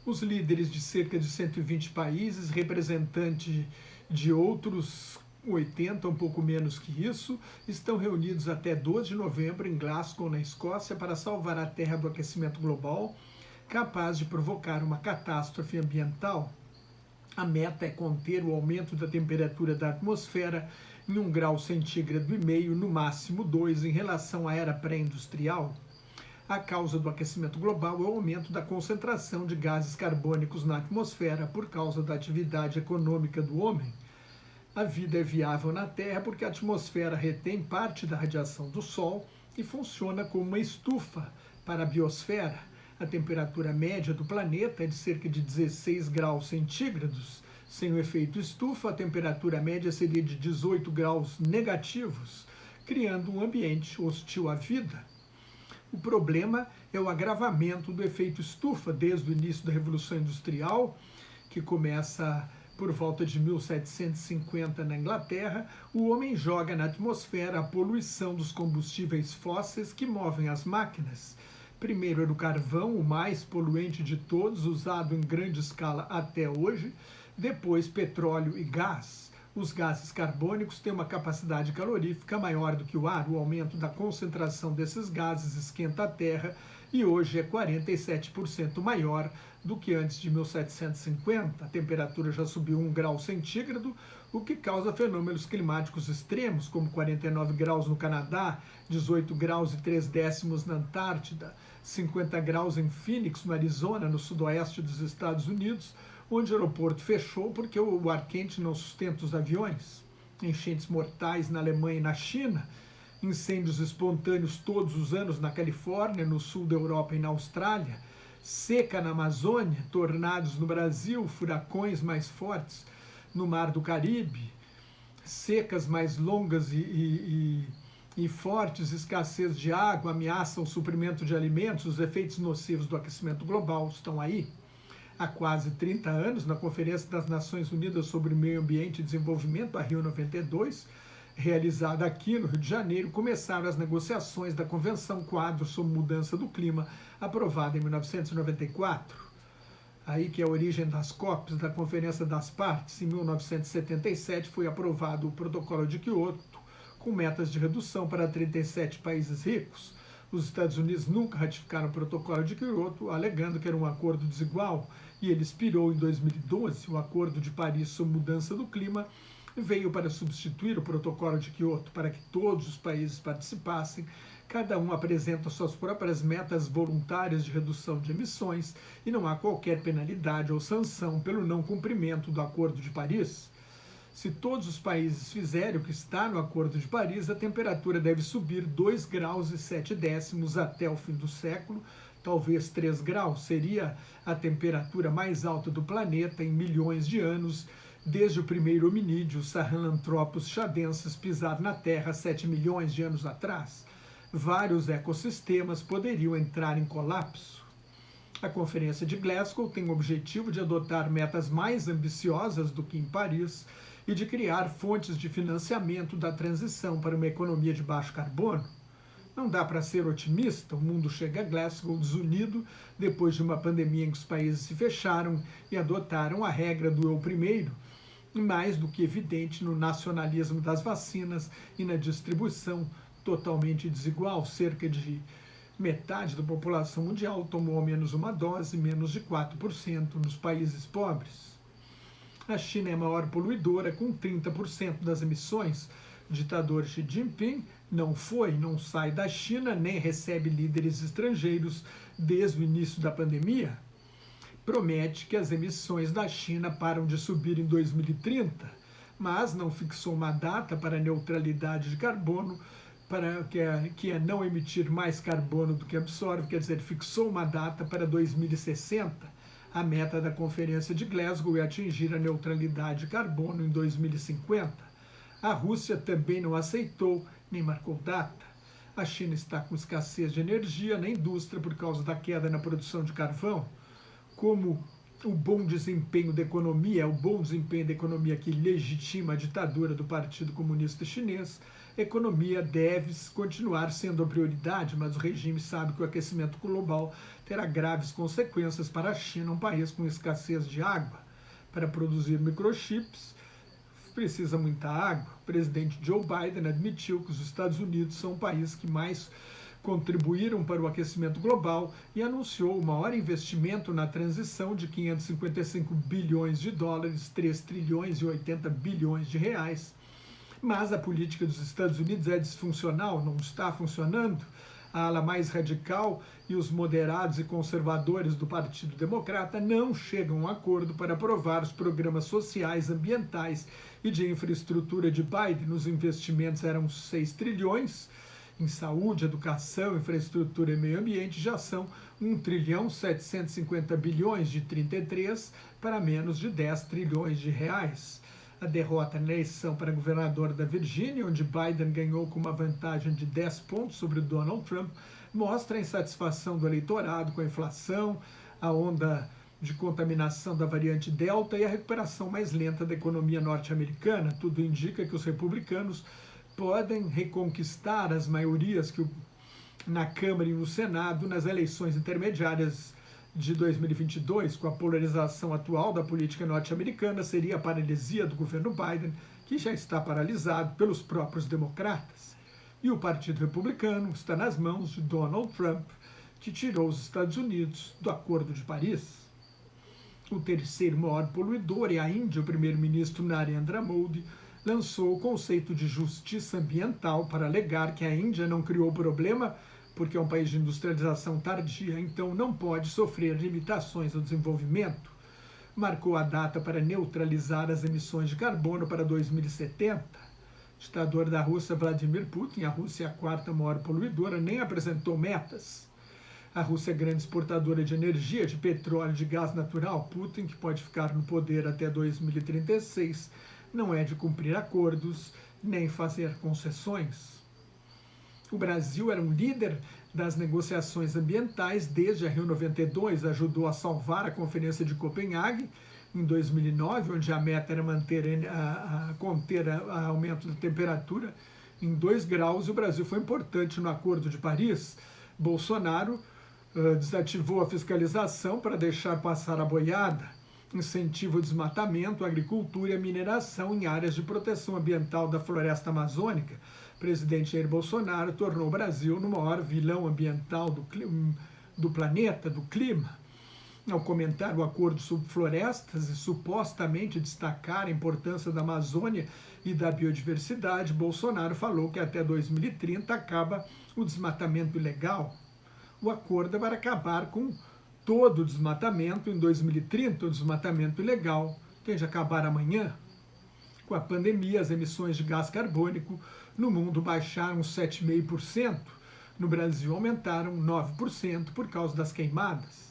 Os líderes de cerca de 120 países, representantes de outros 80, um pouco menos que isso, estão reunidos até 12 de novembro em Glasgow, na Escócia, para salvar a Terra do aquecimento global, capaz de provocar uma catástrofe ambiental. A meta é conter o aumento da temperatura da atmosfera em 1,5 graus, no máximo 2, em relação à era pré-industrial. A causa do aquecimento global é o aumento da concentração de gases carbônicos na atmosfera por causa da atividade econômica do homem. A vida é viável na Terra porque a atmosfera retém parte da radiação do Sol e funciona como uma estufa para a biosfera. A temperatura média do planeta é de cerca de 16 graus centígrados. Sem o efeito estufa, a temperatura média seria de 18 graus negativos, criando um ambiente hostil à vida. O problema é o agravamento do efeito estufa desde o início da Revolução Industrial, que começa por volta de 1750 na Inglaterra. O homem joga na atmosfera a poluição dos combustíveis fósseis que movem as máquinas. Primeiro era o carvão, o mais poluente de todos, usado em grande escala até hoje. Depois, petróleo e gás. Os gases carbônicos têm uma capacidade calorífica maior do que o ar. O aumento da concentração desses gases esquenta a Terra e hoje é 47% maior do que antes de 1750. A temperatura já subiu 1 grau centígrado, o que causa fenômenos climáticos extremos, como 49 graus no Canadá, 18 graus e 3 décimos na Antártida, 50 graus em Phoenix, no Arizona, no sudoeste dos Estados Unidos, onde o aeroporto fechou porque o ar quente não sustenta os aviões. Enchentes mortais na Alemanha e na China, incêndios espontâneos todos os anos na Califórnia, no sul da Europa e na Austrália, seca na Amazônia, tornados no Brasil, furacões mais fortes no Mar do Caribe, secas mais longas e fortes, escassez de água, ameaçam o suprimento de alimentos. Os efeitos nocivos do aquecimento global estão aí. Há quase 30 anos, na Conferência das Nações Unidas sobre o Meio Ambiente e Desenvolvimento, a Rio 92, realizada aqui no Rio de Janeiro, começaram as negociações da Convenção Quadro sobre Mudança do Clima, aprovada em 1994. Aí que é a origem das COPs, da Conferência das Partes. Em 1977 foi aprovado o Protocolo de Quioto, com metas de redução para 37 países ricos. Os Estados Unidos nunca ratificaram o Protocolo de Quioto, alegando que era um acordo desigual, e ele expirou em 2012. O Acordo de Paris sobre Mudança do Clima veio para substituir o Protocolo de Quioto, para que todos os países participassem. Cada um apresenta suas próprias metas voluntárias de redução de emissões e não há qualquer penalidade ou sanção pelo não cumprimento do Acordo de Paris. Se todos os países fizerem o que está no Acordo de Paris, a temperatura deve subir 2 graus e 7 décimos até o fim do século, talvez 3 graus. Seria a temperatura mais alta do planeta em milhões de anos, desde o primeiro hominídeo, Sahelanthropus chadensis, pisar na Terra 7 milhões de anos atrás. Vários ecossistemas poderiam entrar em colapso. A Conferência de Glasgow tem o objetivo de adotar metas mais ambiciosas do que em Paris e de criar fontes de financiamento da transição para uma economia de baixo carbono. Não dá para ser otimista. O mundo chega a Glasgow desunido depois de uma pandemia em que os países se fecharam e adotaram a regra do eu primeiro, mais do que evidente no nacionalismo das vacinas e na distribuição totalmente desigual. Cerca de metade da população mundial tomou ao menos uma dose, menos de 4% nos países pobres. A China é a maior poluidora, com 30% das emissões. O ditador Xi Jinping não sai da China, nem recebe líderes estrangeiros desde o início da pandemia. Promete que as emissões da China param de subir em 2030, mas não fixou uma data para a neutralidade de carbono, que é não emitir mais carbono do que absorve, quer dizer, fixou uma data para 2060. A meta da Conferência de Glasgow é atingir a neutralidade de carbono em 2050. A Rússia também não aceitou nem marcou data. A China está com escassez de energia na indústria por causa da queda na produção de carvão. Como o bom desempenho da economia, é o bom desempenho da economia que legitima a ditadura do Partido Comunista Chinês. A economia deve continuar sendo a prioridade, mas o regime sabe que o aquecimento global terá graves consequências para a China, um país com escassez de água. Para produzir microchips, precisa muita água. O presidente Joe Biden admitiu que os Estados Unidos são o país que mais contribuíram para o aquecimento global e anunciou o maior investimento na transição de 555 bilhões de dólares, 3 trilhões e 80 bilhões de reais. Mas a política dos Estados Unidos é disfuncional, não está funcionando. A ala mais radical e os moderados e conservadores do Partido Democrata não chegam a um acordo para aprovar os programas sociais, ambientais e de infraestrutura de Biden. Os investimentos eram 6 trilhões, em saúde, educação, infraestrutura e meio ambiente já são 1 trilhão 750 bilhões de 33 para menos de 10 trilhões de reais. A derrota na eleição para governador da Virgínia, onde Biden ganhou com uma vantagem de 10 pontos sobre Donald Trump, mostra a insatisfação do eleitorado com a inflação, a onda de contaminação da variante Delta e a recuperação mais lenta da economia norte-americana. Tudo indica que os republicanos podem reconquistar as maiorias na Câmara e no Senado nas eleições intermediárias de 2022, com a polarização atual da política norte-americana, seria a paralisia do governo Biden, que já está paralisado pelos próprios democratas. E o Partido Republicano está nas mãos de Donald Trump, que tirou os Estados Unidos do Acordo de Paris. O terceiro maior poluidor é a Índia. O primeiro-ministro Narendra Modi lançou o conceito de justiça ambiental para alegar que a Índia não criou problema porque é um país de industrialização tardia, então não pode sofrer limitações ao desenvolvimento. Marcou a data para neutralizar as emissões de carbono para 2070. O ditador da Rússia, Vladimir Putin, a Rússia é a quarta maior poluidora, nem apresentou metas. A Rússia é grande exportadora de energia, de petróleo, de gás natural. Putin, que pode ficar no poder até 2036, não é de cumprir acordos nem fazer concessões. O Brasil era um líder das negociações ambientais desde a Rio 92, ajudou a salvar a Conferência de Copenhague em 2009, onde a meta era conter o aumento da temperatura em 2 graus, e o Brasil foi importante no Acordo de Paris. Bolsonaro desativou a fiscalização para deixar passar a boiada, incentiva o desmatamento, a agricultura e a mineração em áreas de proteção ambiental da floresta amazônica. O presidente Jair Bolsonaro tornou o Brasil no maior vilão ambiental do planeta, do clima. Ao comentar o acordo sobre florestas e supostamente destacar a importância da Amazônia e da biodiversidade, Bolsonaro falou que até 2030 acaba o desmatamento ilegal. O acordo é para acabar com todo o desmatamento em 2030, o desmatamento ilegal tem de acabar amanhã. Com a pandemia, as emissões de gás carbônico no mundo baixaram 7,5%. No Brasil, aumentaram 9% por causa das queimadas.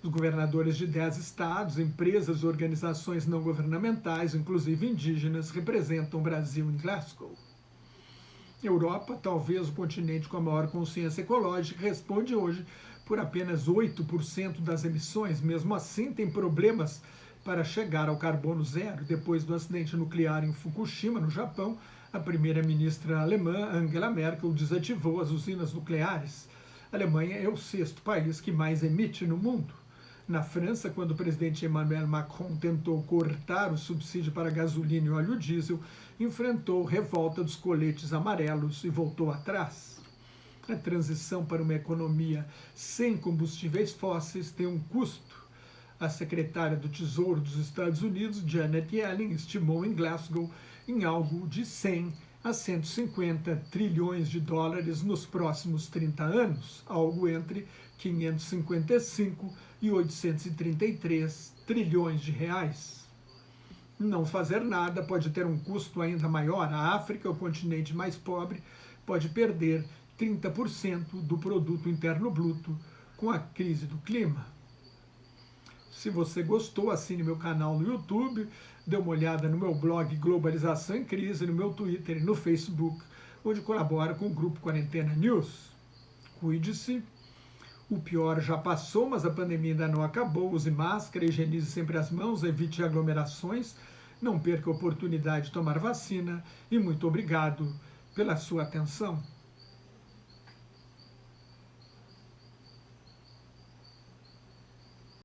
Os governadores de 10 estados, empresas e organizações não governamentais, inclusive indígenas, representam o Brasil em Glasgow. Europa, talvez o continente com a maior consciência ecológica, responde hoje por apenas 8% das emissões. Mesmo assim, tem problemas para chegar ao carbono zero. Depois do acidente nuclear em Fukushima, no Japão, a primeira-ministra alemã, Angela Merkel, desativou as usinas nucleares. A Alemanha é o 6º país que mais emite no mundo. Na França, quando o presidente Emmanuel Macron tentou cortar o subsídio para gasolina e óleo diesel, enfrentou revolta dos coletes amarelos e voltou atrás. A transição para uma economia sem combustíveis fósseis tem um custo. A secretária do Tesouro dos Estados Unidos, Janet Yellen, estimou em Glasgow em algo de 100 a 150 trilhões de dólares nos próximos 30 anos, algo entre 555 e 833 trilhões de reais. Não fazer nada pode ter um custo ainda maior. A África, o continente mais pobre, pode perder 30% do produto interno bruto com a crise do clima. Se você gostou, assine meu canal no YouTube, dê uma olhada no meu blog Globalização em Crise, no meu Twitter e no Facebook, onde colaboro com o Grupo Quarentena News. Cuide-se, O pior já passou, mas a pandemia ainda não acabou. Use máscara, higienize sempre as mãos, evite aglomerações, não perca a oportunidade de tomar vacina e muito obrigado pela sua atenção.